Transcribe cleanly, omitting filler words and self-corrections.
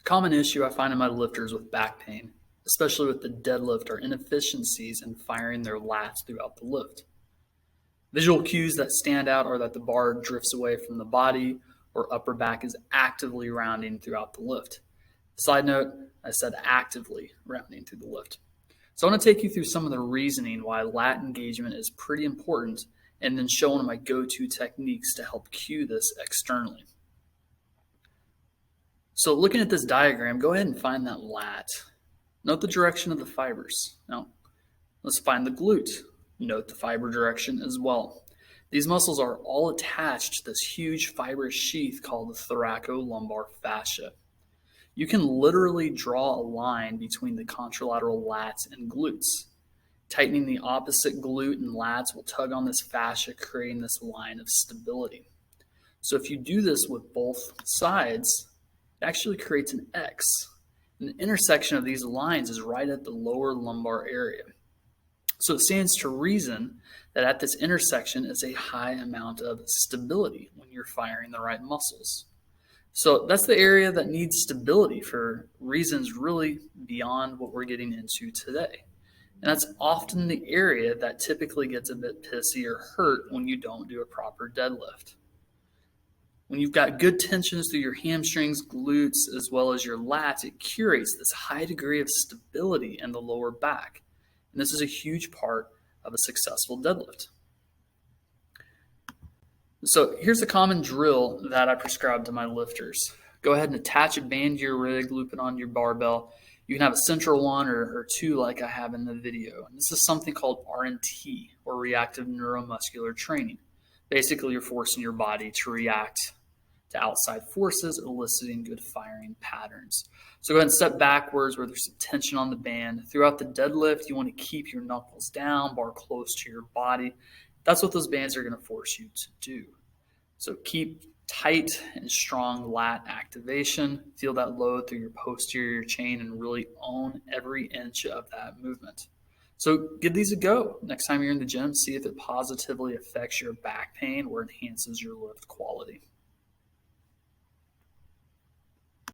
Common issue I find in my lifters with back pain, especially with the deadlift, are inefficiencies in firing their lats throughout the lift. Visual cues that stand out are that the bar drifts away from the body or upper back is actively rounding throughout the lift. Side note, I said actively rounding through the lift. So I want to take you through some of the reasoning why lat engagement is pretty important and then show one of my go-to techniques to help cue this externally. So looking at this diagram, go ahead and find that lat. Note the direction of the fibers. Now, let's find the glute. Note the fiber direction as well. These muscles are all attached to this huge fibrous sheath called the thoracolumbar fascia. You can literally draw a line between the contralateral lats and glutes. Tightening the opposite glute and lats will tug on this fascia, creating this line of stability. So if you do this with both sides, it actually creates an X. And the intersection of these lines is right at the lower lumbar area. So it stands to reason that at this intersection is a high amount of stability when you're firing the right muscles. So that's the area that needs stability for reasons really beyond what we're getting into today. And that's often the area that typically gets a bit pissy or hurt when you don't do a proper deadlift. When you've got good tensions through your hamstrings, glutes, as well as your lats, it curates this high degree of stability in the lower back. And this is a huge part of a successful deadlift. So here's a common drill that I prescribe to my lifters. Go ahead and attach a band to your rig, loop it on your barbell. You can have a central one or two like I have in the video. And this is something called R&T, or reactive neuromuscular training. Basically, you're forcing your body to react to outside forces, eliciting good firing patterns. So go ahead and step backwards where there's some tension on the band. Throughout the deadlift, you want to keep your knuckles down, bar close to your body. That's what those bands are going to force you to do. So keep tight and strong lat activation. Feel that load through your posterior chain and really own every inch of that movement. So give these a go. Next time you're in the gym, see if it positively affects your back pain or enhances your lift quality.